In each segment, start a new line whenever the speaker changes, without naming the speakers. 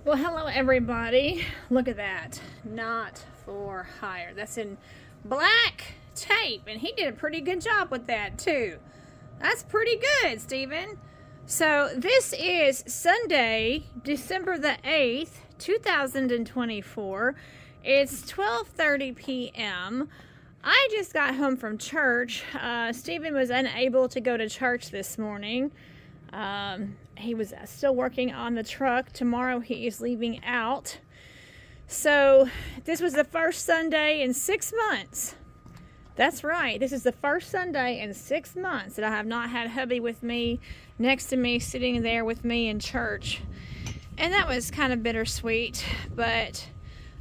Well, hello everybody. Look at that. Not for hire. That's in black tape, and he did a pretty good job with that too. That's pretty good, Stephen. So this is Sunday, December the 8th, 2024. It's 12:30 p.m. I just got home from church. Stephen was unable to go to church this morning. He was still working on the truck. Tomorrow he is leaving out. So this was the first Sunday in 6 months. That's right. This is the first Sunday in 6 months that I have not had hubby with me, next to me, sitting there with me in church. And that was kind of bittersweet. But,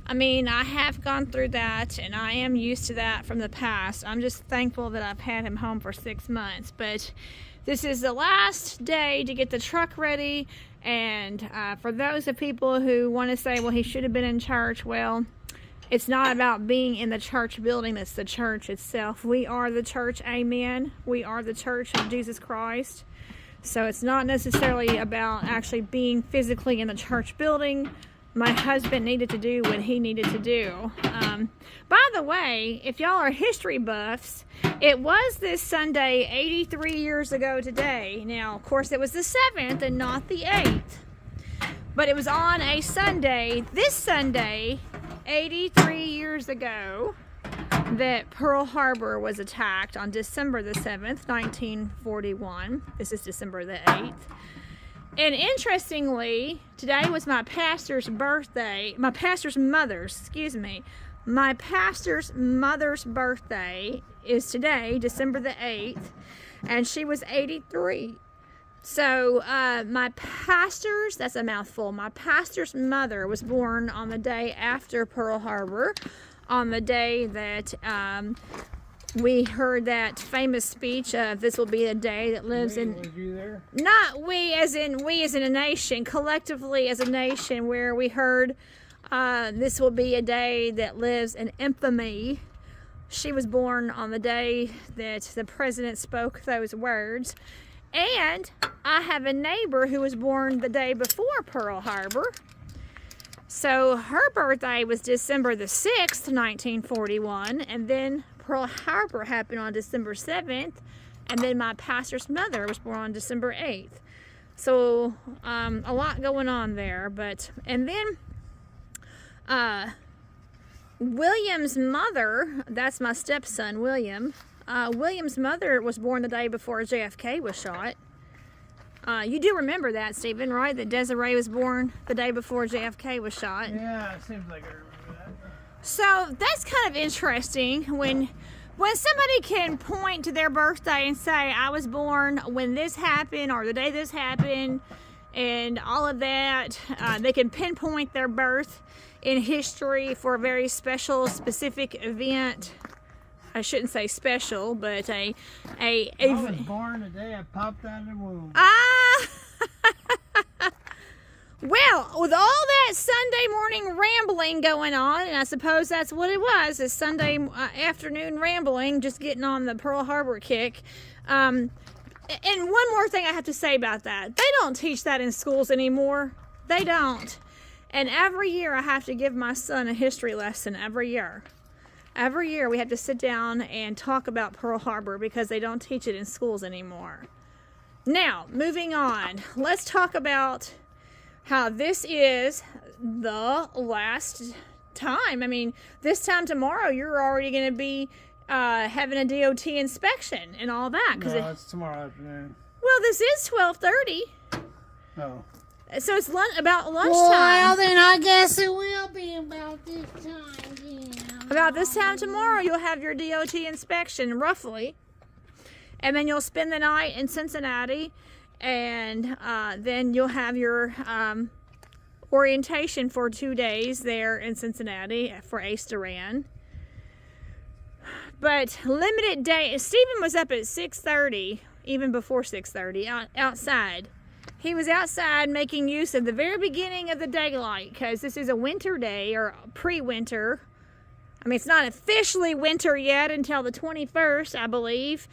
I mean, I have gone through that, and I am used to that from the past. I'm just thankful that I've had him home for 6 months. But this is the last day to get the truck ready, and for those of people who want to say, well, he should have been in church, well, it's not about being in the church building. It's the church itself. We are the church, amen. We are the church of Jesus Christ. So it's not necessarily about actually being physically in the church building. My husband needed to do what he needed to do. By the way, if y'all are history buffs, it was this Sunday 83 years ago today. Now, of course, it was the 7th and not the 8th. But it was on a Sunday, this Sunday, 83 years ago, that Pearl Harbor was attacked on December the 7th, 1941. This is December the 8th. And interestingly, today was my pastor's birthday. My pastor's mother's birthday is today, December the 8th, and she was 83. So my pastor's, that's a mouthful, my pastor's mother was born on the day after Pearl Harbor, on the day that we heard that famous speech of "This will be a day that lives in."
Was you there?
Not we as in a nation, collectively as a nation, where we heard "This will be a day that lives in infamy." She was born on the day that the president spoke those words. And I have a neighbor who was born the day before Pearl Harbor. So her birthday was December the 6th, 1941, and then Pearl Harbor happened on December 7th, and then my pastor's mother was born on December 8th. So a lot going on there. And then William's mother, that's my stepson, William. William's mother was born the day before JFK was shot. You do remember that, Stephen, right? That Desiree was born the day before JFK was shot.
Yeah, it seems like I remember that.
So that's kind of interesting when somebody can point to their birthday and say, I was born when this happened or the day this happened and all of that. They can pinpoint their birth in history for a very special, specific event. I shouldn't say special, but I
was born the day I popped out of the womb.
Well, with all that Sunday morning rambling going on, and I suppose that's what it was, is Sunday afternoon rambling, just getting on the Pearl Harbor kick. And one more thing I have to say about that. They don't teach that in schools anymore. They don't. And every year I have to give my son a history lesson, every year. Every year we have to sit down and talk about Pearl Harbor because they don't teach it in schools anymore. Now, moving on. Let's talk about how this is the last time. I mean, this time tomorrow you're already going to be having a DOT inspection and all that.
No, it's tomorrow afternoon.
Well, this is 12:30.
Oh.
So it's about lunchtime.
Well, then I guess it will be about this time. Yeah.
About this time tomorrow, you'll have your DOT inspection, roughly. And then you'll spend the night in Cincinnati. And then you'll have your orientation for 2 days there in Cincinnati for Ace Duran. But limited day. Stephen was up at 6:30, even before 6:30, outside. He was outside making use of the very beginning of the daylight because this is a winter day or pre-winter. I mean, it's not officially winter yet until the 21st, I believe.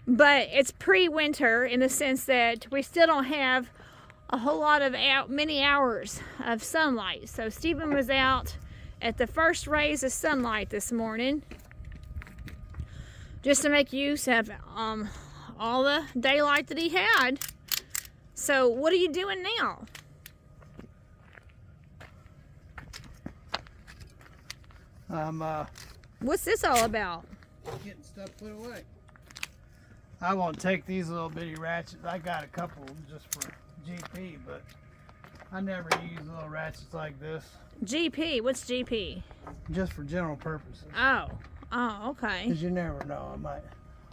But it's pre-winter in the sense that we still don't have a whole lot of many hours of sunlight. So Stephen was out at the first rays of sunlight this morning just to make use of all the daylight that he had. So what are you doing now? What's this all about?
Getting stuff put away. I won't take these little bitty ratchets. I got a couple just for GP, but I never use little ratchets like this.
GP? What's GP?
Just for general purposes.
Oh, okay.
Cause you never know.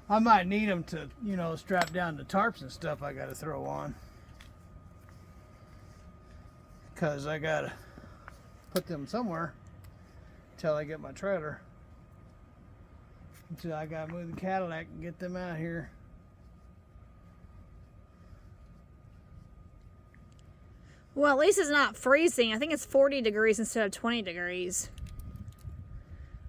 I might need them to, you know, strap down the tarps and stuff I got to throw on. Cause I gotta put them somewhere until I get my trailer. Until I gotta move the Cadillac and get them out here.
Well, at least it's not freezing. I think it's 40 degrees instead of 20 degrees.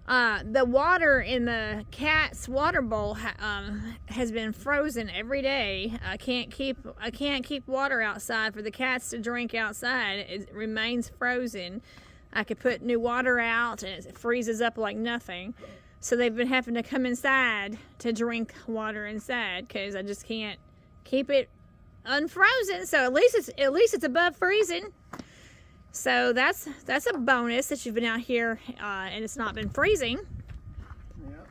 The water in the cat's water bowl has been frozen every day. I can't keep water outside for the cats to drink outside. It remains frozen. I could put new water out and it freezes up like nothing. So they've been having to come inside to drink water inside because I just can't keep it unfrozen. So at least it's above freezing. So that's a bonus that you've been out here and it's not been freezing.
Yep.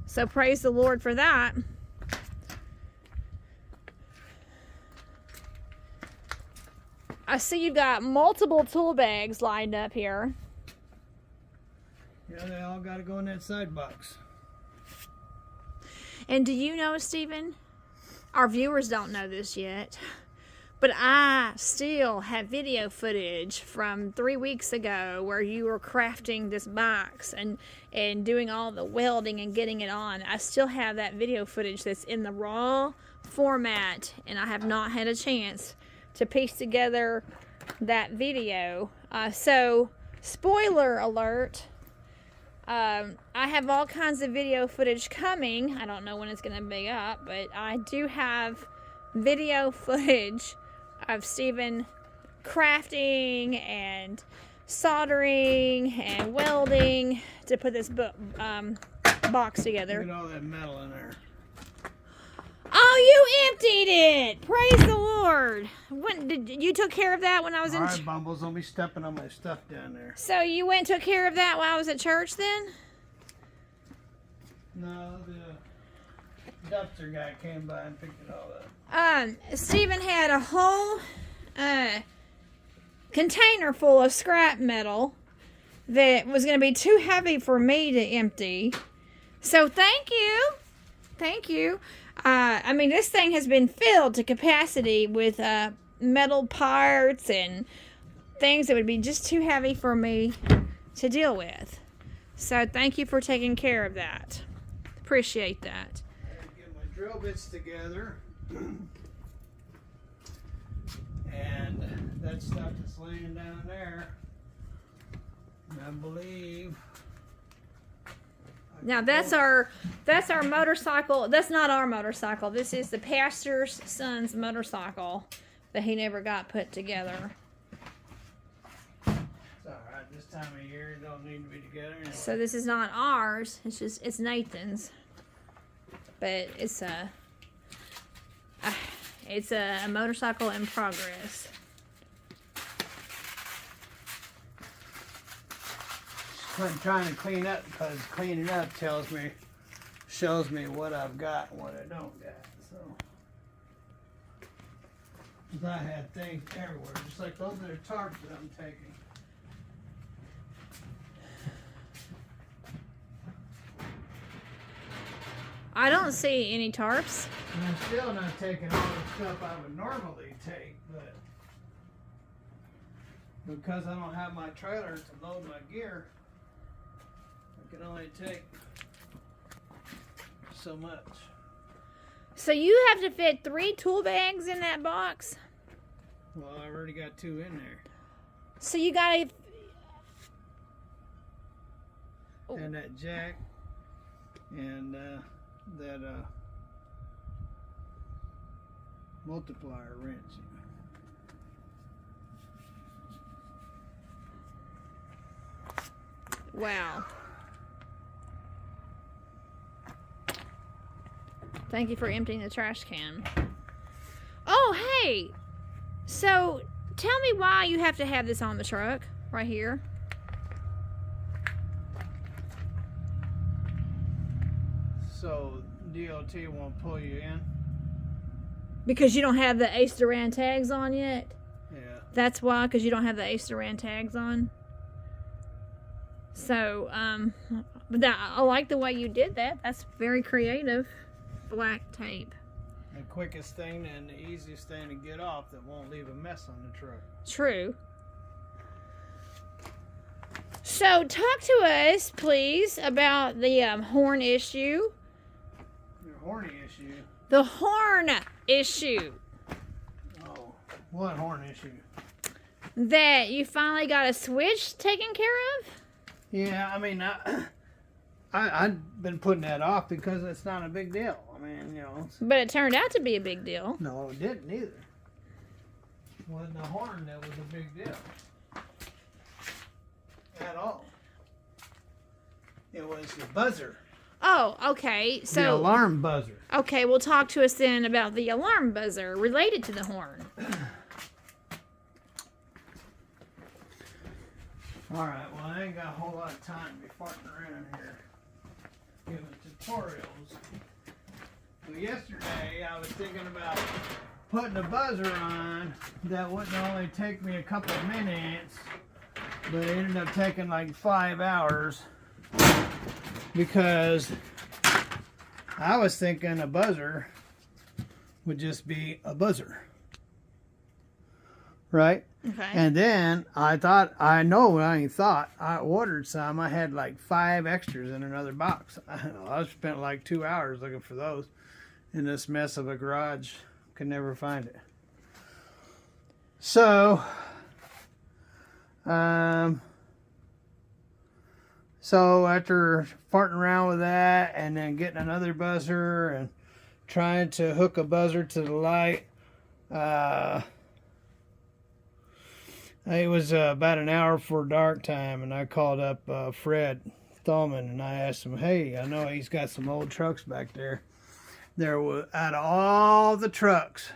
So praise the Lord for that. I see you've got multiple tool bags lined up here.
Yeah, they all got to go in that side box.
And do you know, Stephen? Our viewers don't know this yet, but I still have video footage from 3 weeks ago where you were crafting this box and doing all the welding and getting it on. I still have that video footage that's in the raw format, and I have not had a chance to piece together that video. So, spoiler alert, I have all kinds of video footage coming. I don't know when it's going to be up, but I do have video footage of Stephen crafting and soldering and welding to put this box together.
Look at all that metal in there.
Oh, you emptied it! Praise the Lord. When did you took care of that when I was in?
All right, Bumbles, don't be stepping on my stuff down there.
So you went and took care of that while I was at church then?
No, the dumpster guy came by and picked it all up.
Stephen had a whole container full of scrap metal that was going to be too heavy for me to empty. So thank you. I mean, this thing has been filled to capacity with metal parts and things that would be just too heavy for me to deal with. So thank you for taking care of that. Appreciate that.
I gotta get my drill bits together. And that stuff that's laying down there, I believe.
Now that's our motorcycle. That's not our motorcycle. This is the pastor's son's motorcycle that he never got put together.
It's alright, this time of year it don't need to be together anyway.
So this is not ours. It's Nathan's. But it's a motorcycle in progress.
I'm trying to clean up because cleaning up shows me what I've got and what I don't got. So, 'cause I had things everywhere, just like those are tarps that I'm taking.
I don't see any tarps.
And I'm still not taking all the stuff I would normally take, but because I don't have my trailer to load my gear, I can only take so much.
So you have to fit 3 tool bags in that box?
Well, I already got 2 in there.
So you gotta...
And that jack and that multiplier wrench.
Wow. Thank you for emptying the trash can. Oh, hey. So, tell me why you have to have this on the truck right here.
So DOT won't pull you in.
Because you don't have the Ace Duran tags on yet?
Yeah.
That's why, because you don't have the Ace Duran tags on. So, but I like the way you did that. That's very creative. Black tape.
The quickest thing and the easiest thing to get off that won't leave a mess on the truck.
True. So, talk to us, please, about the horn issue.
Your horny issue.
The horn issue.
Oh, what horn issue?
That you finally got a switch taken care of?
Yeah, I mean, I've been putting that off because it's not a big deal. I mean, you know.
But it turned out to be a big deal.
No, it didn't either. It wasn't the horn that was a big deal. At all. It was the buzzer.
Oh, okay. So
The alarm buzzer.
Okay, well, talk to us then about the alarm buzzer related to the horn.
Alright, well, I ain't got a whole lot of time to be farting around here giving tutorials. So yesterday, I was thinking about putting a buzzer on that wouldn't only take me a couple of minutes, but it ended up taking like 5 hours because I was thinking a buzzer would just be a buzzer. Right?
Okay.
And then I ordered some. I had like 5 extras in another box. I spent like 2 hours looking for those in this mess of a garage. Could never find it. So, so after farting around with that and then getting another buzzer and trying to hook a buzzer to the light, it was about an hour before dark time, and I called up Fred Thalman, and I asked him, hey, I know he's got some old trucks back there. There were, out of all the trucks,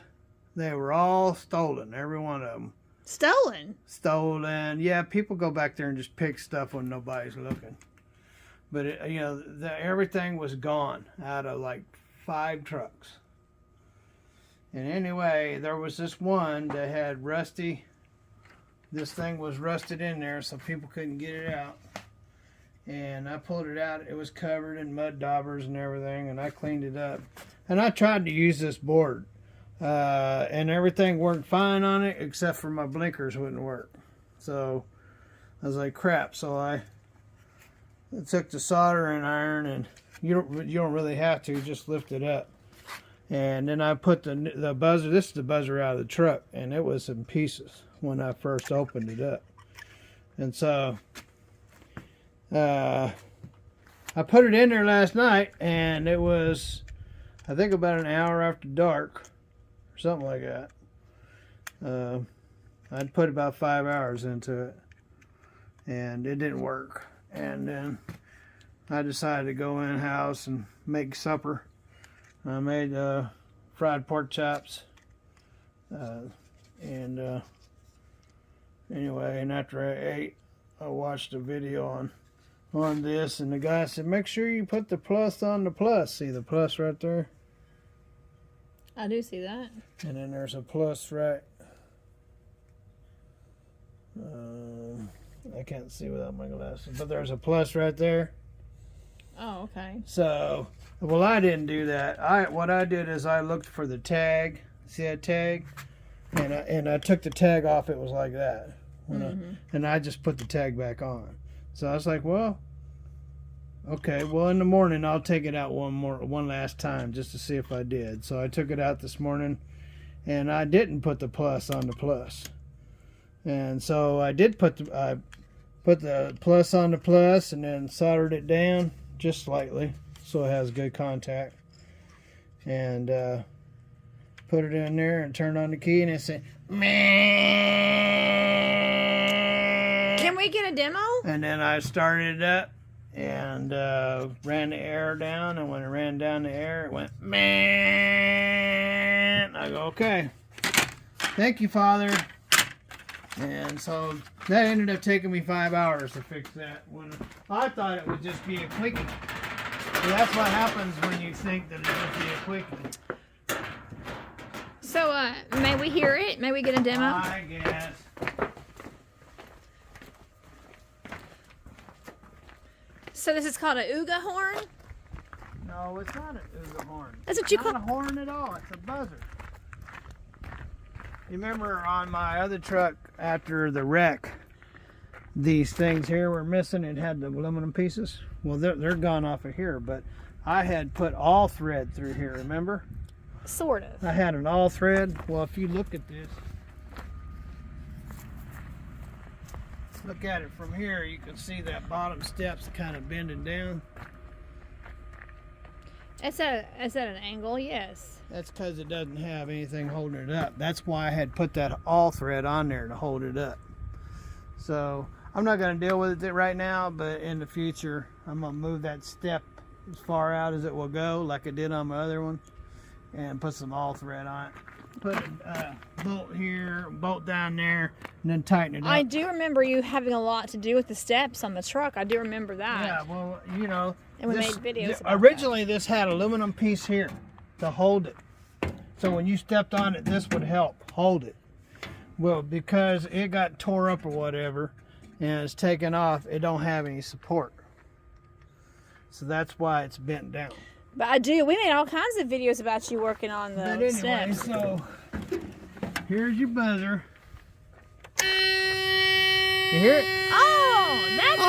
they were all stolen, every one of them.
Stolen?
Stolen. Yeah, people go back there and just pick stuff when nobody's looking. But, everything was gone out of like 5 trucks. And anyway, there was this one that had rusty... This thing was rusted in there, so people couldn't get it out. And I pulled it out. It was covered in mud daubers and everything, and I cleaned it up. And I tried to use this board, and everything worked fine on it, except for my blinkers wouldn't work. So I was like, crap. So I took the soldering iron, and you don't really have to, just lift it up. And then I put the buzzer. This is the buzzer out of the truck, and it was in pieces when I first opened it up. And so I put it in there last night, and it was, I think, about an hour after dark or something like that. I'd put about 5 hours into it, and it didn't work. And then I decided to go in the house and make supper. I made fried pork chops, and anyway, and after I ate, I watched a video on this, and the guy said, make sure you put the plus on the plus. See the plus right there?
I do see that.
And then there's a plus right. I can't see without my glasses, but there's a plus right there.
Oh, okay.
So, well, I didn't do that. What I did is I looked for the tag. See that tag? And I took the tag off. It was like that. And I just put the tag back on. So I was like, well, okay. Well, in the morning I'll take it out one last time just to see if I did. So I took it out this morning, and I didn't put the plus on the plus. And so I did put the plus on the plus, and then soldered it down just slightly so it has good contact. And put it in there and turned on the key, and it said, meh.
Can we get a demo?
And then I started it up and ran the air down. And when it ran down the air, it went, man. I go, okay. Thank you, Father. And so that ended up taking me 5 hours to fix that. When I thought it would just be a quickie. So that's what happens when you think that it'll be a quickie.
So, may we hear it? May we get a demo?
I guess.
So this is called a Ooga horn?
No, it's not an Ooga horn.
That's what you
It's
call...
not a horn at all. It's a buzzer. You remember on my other truck after the wreck, these things here were missing. It had the aluminum pieces. Well, they're gone off of here, but I had put all thread through here, remember?
Sort of.
I had an all thread. Well, if you look at this, look at it from here, you can see that bottom step's kind of bending down.
It's at an angle, yes.
That's because it doesn't have anything holding it up. That's why I had put that all thread on there to hold it up. So I'm not going to deal with it right now, but in the future I'm going to move that step as far out as it will go, like I did on my other one, and put some all thread on it. Put a bolt here, bolt down there, and then tighten it up.
I do remember you having a lot to do with the steps on the truck. I do remember that.
Yeah, well, you know.
And we made videos about
originally, this had an aluminum piece here to hold it. So when you stepped on it, this would help hold it. Well, because it got tore up or whatever, and it's taken off, it don't have any support. So that's why it's bent down.
But we made all kinds of videos about you working on the
But anyway,
steps.
so here's your buzzer. You hear it?
Oh, that's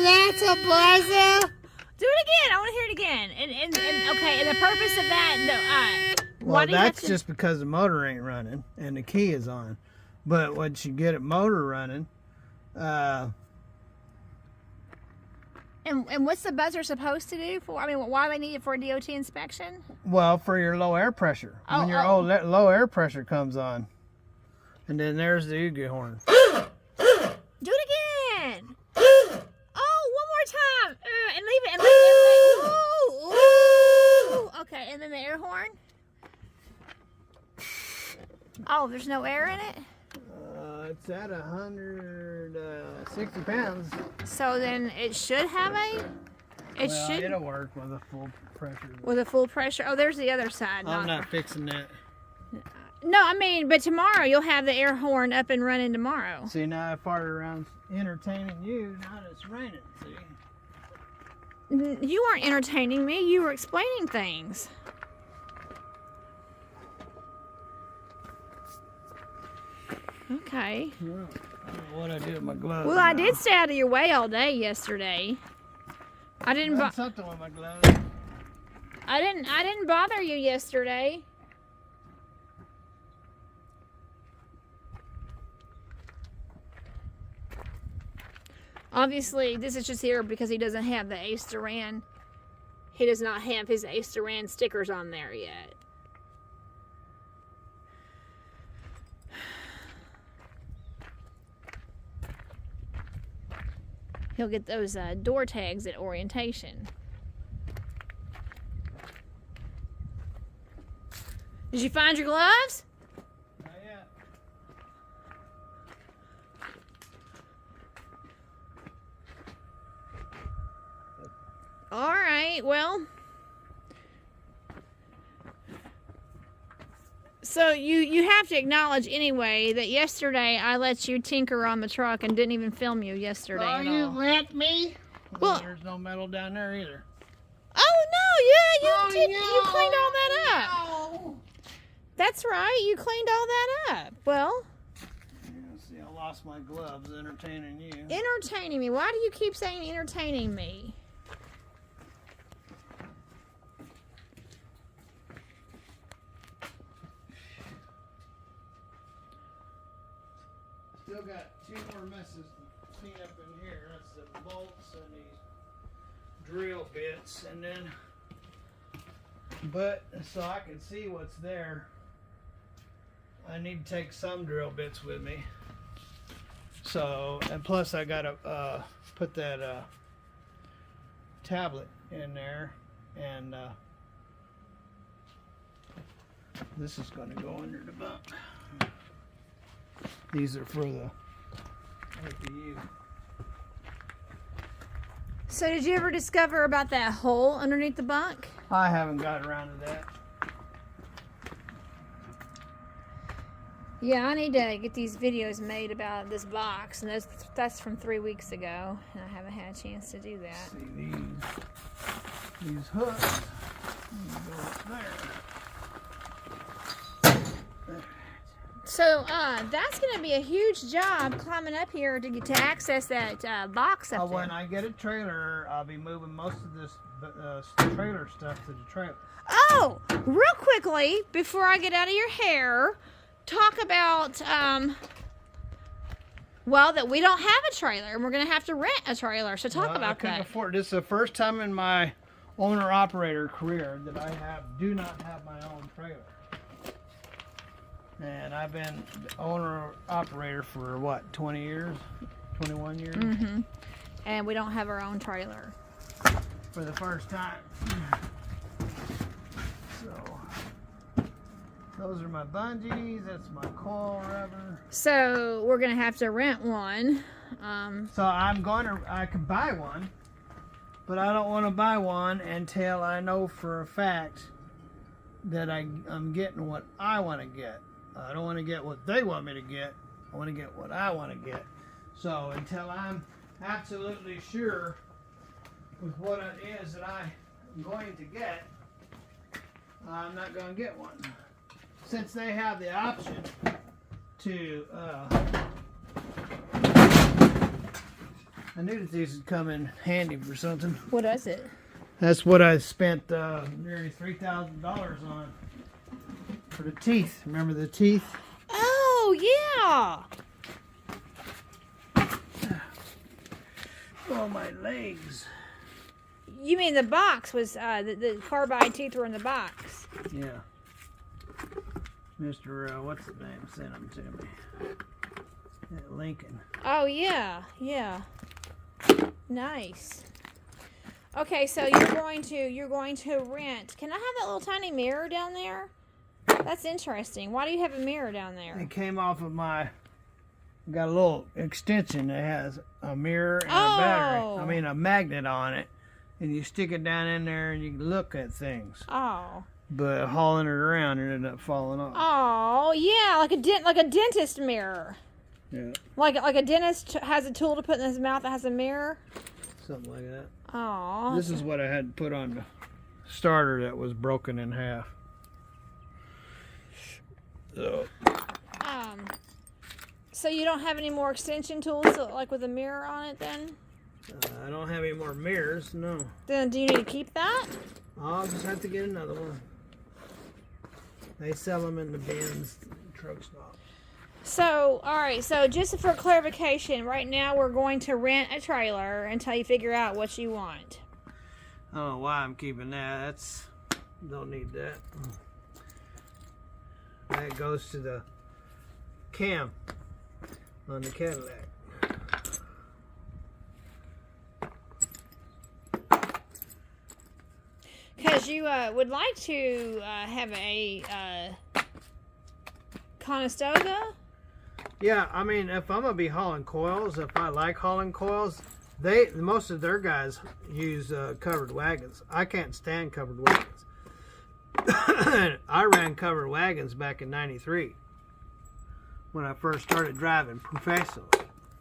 That's a buzzer.
Do it again. I want to hear it again. And okay, and the purpose of that,
Well, that's just because the motor ain't running and the key is on. But once you get a motor running,
and what's the buzzer supposed to do for? I mean, why do they need it for a DOT inspection?
well, for your low air pressure. When your low air pressure comes on. And then there's the Ooga horn.
Do it again. Oh, one more time. And leave it. And leave it. Ooh. Okay, and then the air horn. Oh, there's no air in it?
It's at 160 pounds.
So then it should have
It'll work with a full pressure.
With a full pressure. Oh, there's the other side.
I'm not fixing that.
No, I mean, but tomorrow you'll have the air horn up and running tomorrow.
See, now I farted around entertaining you. Now it's raining, see?
You weren't entertaining me. You were explaining things. Okay.
Well, I don't know what I did with my gloves.
Well, I did stay out of your way all day yesterday. I didn't.
Something with my gloves.
I didn't bother you yesterday. Obviously, this is just here because he doesn't have the Ace Duran. He does not have his Ace Duran stickers on there yet. He'll get those door tags at orientation. Did you find your gloves?
Not yet.
All right, well. So you have to acknowledge anyway that yesterday I let you tinker on the truck and didn't even film you yesterday at
You
all.
let me?
Well-
There's no metal down there either.
Oh no, yeah, you
Oh,
did.
no,
You cleaned all that up.
No.
That's right, you cleaned all that up. Well,
Yeah, see, I lost my gloves entertaining you.
entertaining me. Why do you keep saying entertaining me?
Still got two more messes to clean up in here. That's the bolts and these drill bits, and then, but so I can see what's there, I need to take some drill bits with me. So, and plus I gotta put that tablet in there, and this is going to go under the bunk. These are for the APU.
So did you ever discover about that hole underneath the bunk?
I haven't got around to that.
Yeah, I need to get these videos made about this box, and that's from 3 weeks ago, and I haven't had a chance to do that.
See these hooks. Go up there.
So that's going to be a huge job climbing up here to get to access that box up there.
When I get a trailer, I'll be moving most of this trailer stuff to the trailer.
Oh, real quickly, before I get out of your hair, talk about, well, that we don't have a trailer, and we're going to have to rent a trailer. So talk about that.
I couldn't afford. This is the first time in my owner-operator career that I do not have my own trailer. And I've been owner-operator for, what, 20 years? 21 years?
Mm-hmm. And we don't have our own trailer.
For the first time. So, those are my bungees. That's my coil rubber.
So, we're going to have to rent one.
So, I could buy one. But I don't want to buy one until I know for a fact that I'm getting what I want to get. I don't want to get what they want me to get. I want to get what I want to get. So until I'm absolutely sure with what it is that I'm going to get, I'm not going to get one. Since they have the option to, I knew that these would come in handy for something.
What is it?
That's what I spent nearly $3,000 on. For the teeth. Remember the teeth?
Oh, yeah.
Oh, my legs.
You mean the box was, the carbide teeth were in the box?
Yeah. Mr. What's his name sent them to me. Lincoln.
Oh, yeah. Yeah. Nice. Okay, so you're going to rent. Can I have that little tiny mirror down there? That's interesting. Why do you have a mirror down there?
It came off of got a little extension that has a mirror and a battery. I mean, a magnet on it. And you stick it down in there and you can look at things.
Oh.
But hauling it around, it ended up falling off.
Oh, yeah, like a dentist mirror.
Yeah.
Like a dentist has a tool to put in his mouth that has a mirror.
Something like that.
Oh.
This is what I had put on the starter that was broken in half.
So you don't have any more extension tools, like with a mirror on it, then?
I don't have any more mirrors, no.
Then do you need to keep that?
I'll just have to get another one. They sell them in the bins, truck stop.
So, all right. So just for clarification, right now we're going to rent a trailer until you figure out what you want.
I don't know why I'm keeping that. Don't need that. That goes to the cam on the Cadillac.
Because you would like to have a Conestoga?
Yeah, I mean, if I'm gonna be hauling coils, if I like hauling coils, most of their guys use covered wagons. I can't stand covered wagons. I ran covered wagons back in '93 when I first started driving professionally.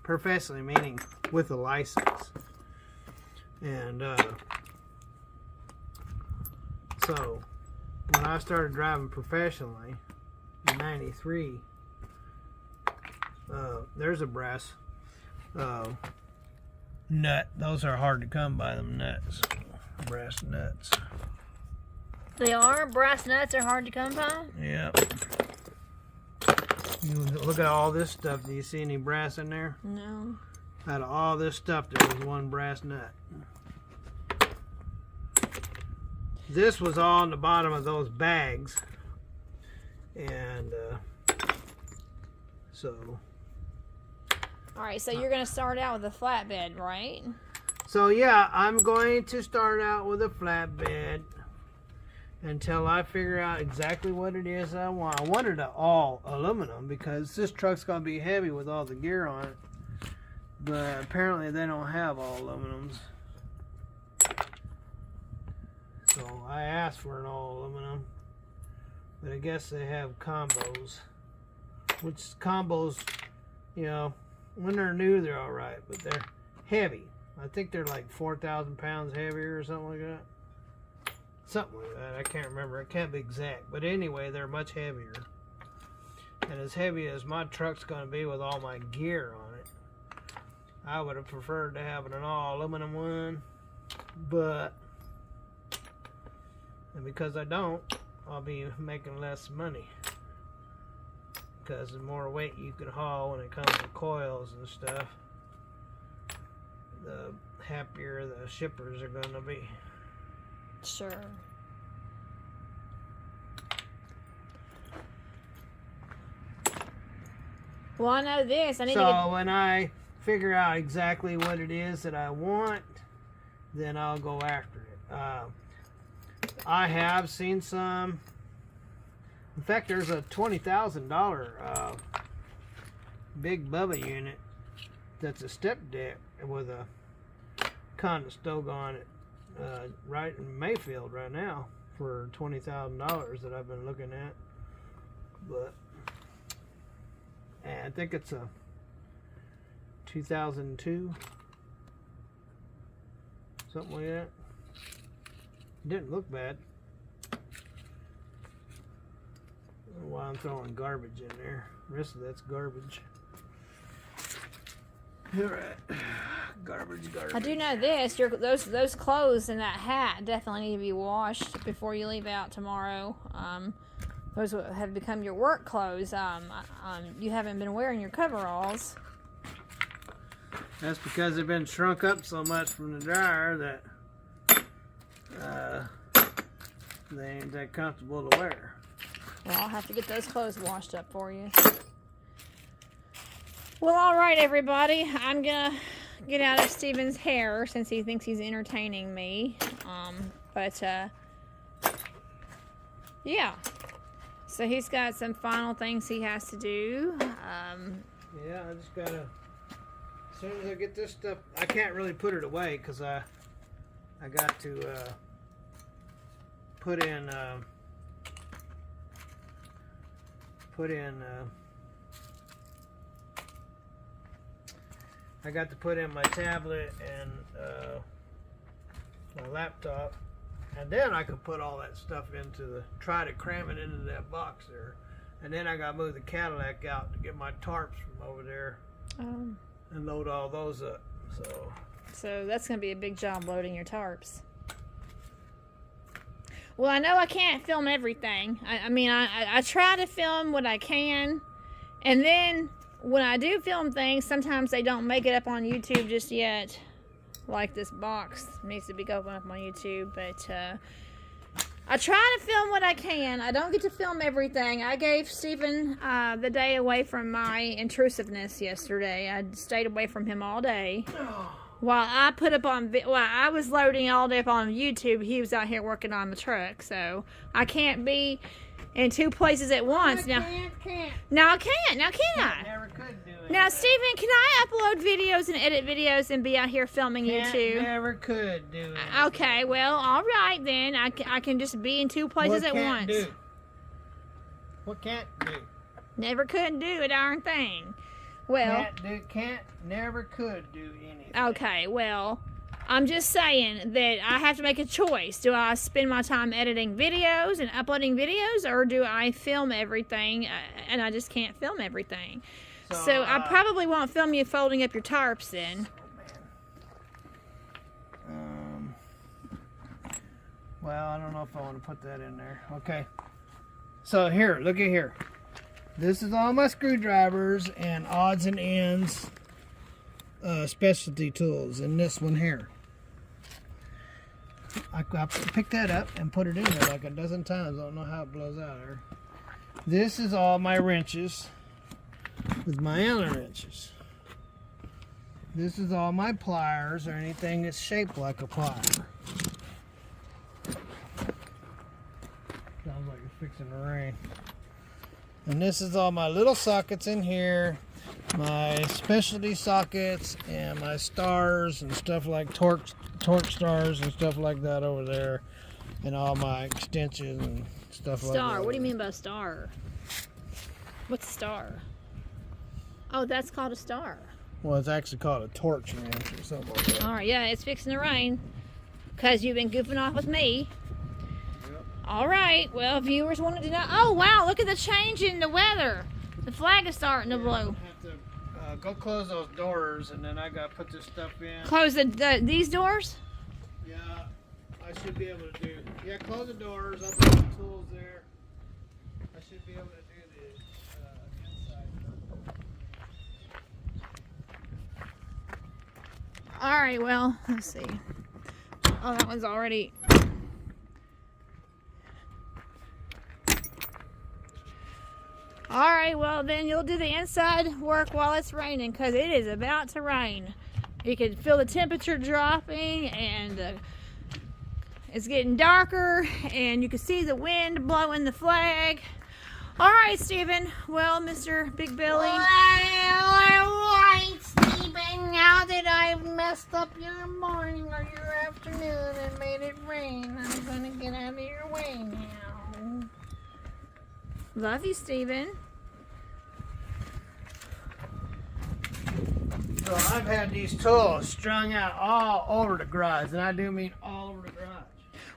Professionally meaning with a license. And so when I started driving professionally in '93, there's a brass nut. Those are hard to come by, them nuts. Brass nuts.
They are? Brass nuts are hard to come by?
Yeah. You look at all this stuff. Do you see any brass in there?
No.
Out of all this stuff, there was one brass nut. This was all on the bottom of those bags. And so
All right, so you're going to start out with a flatbed, right?
So yeah, I'm going to start out with a flatbed until I figure out exactly what it is I want. I wanted it all aluminum because this truck's going to be heavy with all the gear on it. But apparently they don't have all aluminums. So I asked for an all aluminum. But I guess they have combos. Which combos, you know, when they're new they're alright, but they're heavy. I think they're like 4,000 pounds heavier or something like that. Something like that. I can't remember. It can't be exact. But anyway, they're much heavier. And as heavy as my truck's going to be with all my gear on it, I would have preferred to have an all aluminum one. But, and because I don't, I'll be making less money. Because the more weight you can haul when it comes to coils and stuff, the happier the shippers are going to be.
Sure. Well, I know this. I need to get...
when I figure out exactly what it is that I want, then I'll go after it. I have seen some. In fact, there's a $20,000 big Bubba unit that's a step deck with a Conestoga on it right in Mayfield right now for $20,000 that I've been looking at. But and I think it's a 2002, something like that. It didn't look bad. I don't know why I'm throwing garbage in there. The rest of that's garbage. Alright. Garbage.
I do know this. Those clothes and that hat definitely need to be washed before you leave out tomorrow. Those have become your work clothes. You haven't been wearing your coveralls.
That's because they've been shrunk up so much from the dryer that they ain't that comfortable to wear.
Well, I'll have to get those clothes washed up for you. Well, all right, everybody. I'm gonna get out of Steven's hair since he thinks he's entertaining me. Yeah. So he's got some final things he has to do.
Yeah, I just gotta. As soon as I get this stuff, I can't really put it away because I got to put in I got to put in my tablet and my laptop, and then I could put all that stuff try to cram it into that box there, and then I got to move the Cadillac out to get my tarps from over there and load all those up.
So that's going to be a big job loading your tarps. Well, I know I can't film everything. I mean, I try to film what I can, and then when I do film things, sometimes they don't make it up on YouTube just yet. Like this box needs to be going up on YouTube, but I try to film what I can. I don't get to film everything. I gave Stephen the day away from my intrusiveness yesterday. I stayed away from him all day. While I was loading all day up on YouTube, he was out here working on the truck. So I can't be in two places at once. Now I can't. Now can I?
Never could do it.
Now, Stephen, can I upload videos and edit videos and be out here filming you too?
Never could do it.
Okay, well, all right then. I can just be in two places at once.
What can't do?
Never could do a darn thing. Well,
never could do anything.
okay, well, I'm just saying that I have to make a choice. Do I spend my time editing videos and uploading videos, or do I film everything and I just can't film everything? So I probably won't film you folding up your tarps then.
Well, I don't know if I want to put that in there. Okay. So here, look at here. This is all my screwdrivers and odds and ends specialty tools in this one here. I picked that up and put it in there like a dozen times. I don't know how it blows out there. This is all my wrenches with my Allen wrenches. This is all my pliers or anything that's shaped like a plier. Sounds like it's fixing to rain. And this is all my little sockets in here, my specialty sockets and my stars and stuff like torque stars and stuff like that over there, and all my extensions and stuff like that.
Star. What do you mean by star? What's a star? Oh, that's called a star.
Well, it's actually called a torch wrench or something like that.
All right, yeah, it's fixing to rain because you've been goofing off with me.
Yep.
All right, well, viewers wanted to know. Oh, wow, look at the change in the weather. The flag is starting to blow.
I have to go close those doors, and then I got to put this stuff in.
Close these doors?
Yeah, I should be able to do. Yeah, close the doors. I'll put the tools there. I should be able to do the inside.
All right, well, let's see. Oh, that one's already... All right, well, then you'll do the inside work while it's raining because it is about to rain. You can feel the temperature dropping and it's getting darker and you can see the wind blowing the flag. All right, Stephen. Well, Mr. Big Belly.
Well, all right, Stephen. Now that I've messed up your morning or your afternoon and made it rain, I'm gonna get out of your way now.
Love you, Stephen.
So I've had these tools strung out all over the garage, and I do mean all over the garage.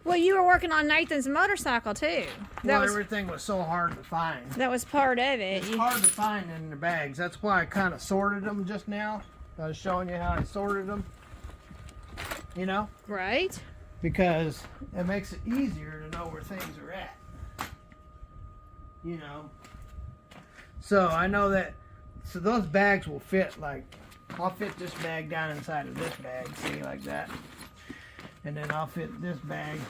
Well, you were working on Nathan's motorcycle too.
Well, everything was so hard to find.
That was part of it.
It's hard to find in the bags. That's why I kind of sorted them just now. I was showing you how I sorted them. You know?
Right.
Because it makes it easier to know where things are at. You know? So I know that, so those bags will fit like, I'll fit this bag down inside of this bag, see, like that. And then I'll fit this bag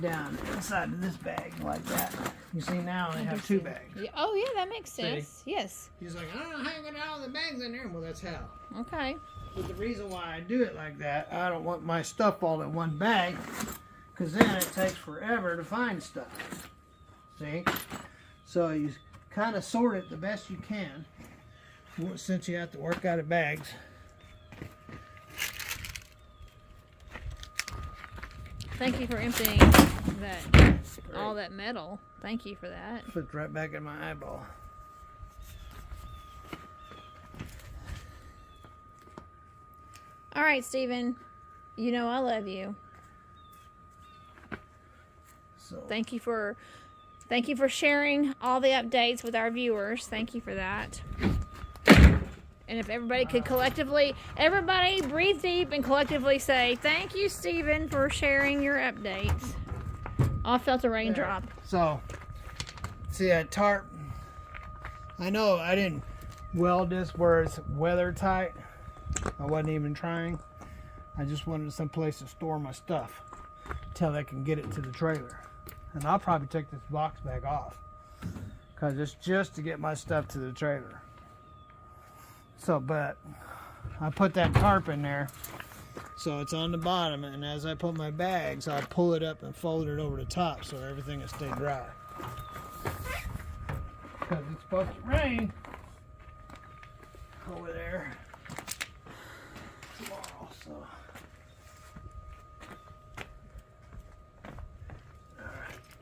down inside of this bag, like that. You see, now I have two bags.
Yeah. Oh, yeah, that makes sense. Yes.
He's like, I don't know how you got all the bags in there. Well, that's how.
Okay.
But the reason why I do it like that, I don't want my stuff all in one bag, because then it takes forever to find stuff. See? So you kind of sort it the best you can, since you have to work out of bags.
Thank you for emptying all that metal. Thank you for that.
Flipped right back in my eyeball.
All right, Stephen. You know I love you.
So
Thank you for sharing all the updates with our viewers. Thank you for that. And if everybody could everybody breathe deep and collectively say, thank you, Stephen, for sharing your updates. I felt a raindrop.
So, see that tarp? I know I didn't weld this where it's weather tight. I wasn't even trying. I just wanted some place to store my stuff until I can get it to the trailer. And I'll probably take this box back off because it's just to get my stuff to the trailer. So, but I put that tarp in there so it's on the bottom, and as I put my bags, I'll pull it up and fold it over the top so everything will stay dry. Because it's supposed to rain over there tomorrow, so.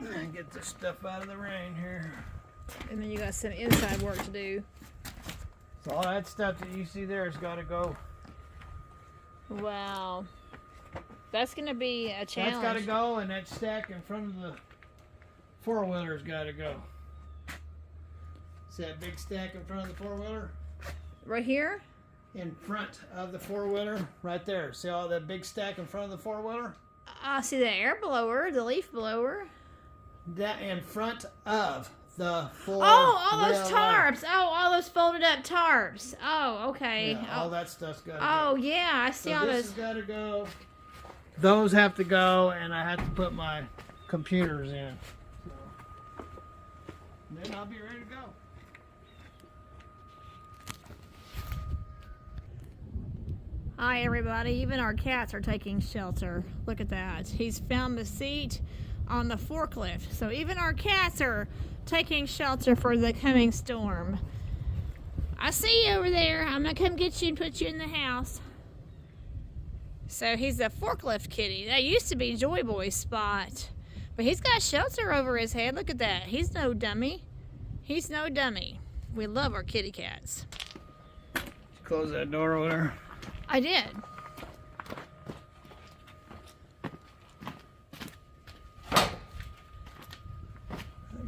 Alright, get this stuff out of the rain here.
And then you got some inside work to do.
So all that stuff that you see there has got to go.
Wow. That's going to be a challenge.
That's got to go, and that stack in front of the four-wheeler's got to go. See that big stack in front of the four-wheeler?
Right here?
In front of the four-wheeler, right there. See all that big stack in front of the four-wheeler?
I see the air blower, the leaf blower.
That in front of the four-wheeler.
Oh, all those tarps. Oh, all those folded up tarps. Oh, okay.
Yeah, all that stuff's got to
go.
go.
Yeah, I see
so
all
this
those.
has got to go. Those have to go, and I have to put my computers in. So, then I'll be ready to go.
Hi, everybody. Even our cats are taking shelter. Look at that. He's found the seat on the forklift. So even our cats are taking shelter for the coming storm. I see you over there. I'm going to come get you and put you in the house. So he's a forklift kitty. That used to be Joy Boy's spot. But he's got shelter over his head. Look at that. He's no dummy. He's no dummy. We love our kitty cats.
Close that door over there.
I did.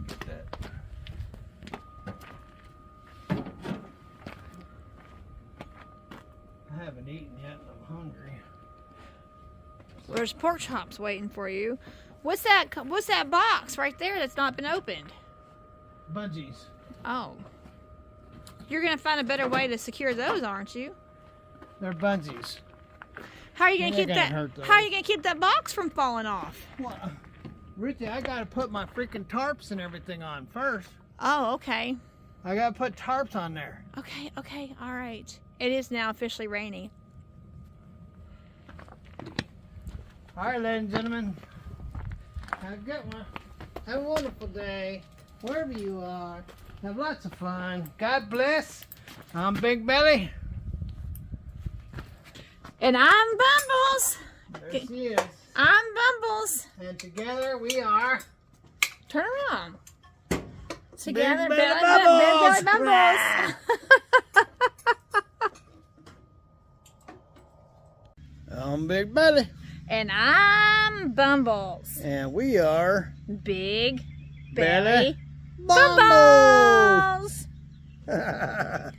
Get that. I haven't eaten yet and I'm hungry.
There's pork chops waiting for you. What's that box right there that's not been opened?
Bungees.
Oh. You're going to find a better way to secure those, aren't you?
They're bungees.
How are you going to
They're
keep
gonna
that
hurt those.
How are you going to keep that box from falling off?
Well, Ruthie, I gotta put my freaking tarps and everything on first.
Oh, okay.
I gotta put tarps on there.
Okay, all right. It is now officially rainy.
All right, ladies and gentlemen. Have a good one. Have a wonderful day. Wherever you are. Have lots of fun. God bless. I'm Big Belly.
And I'm Bumbles.
There she is.
I'm Bumbles.
And together we are
Turn around. Together,
Big Belly
Belly
Bumbles. I'm Big Belly.
And I'm Bumbles.
And we are
Big
Belly
Belly
Bumbles.
Bumbles.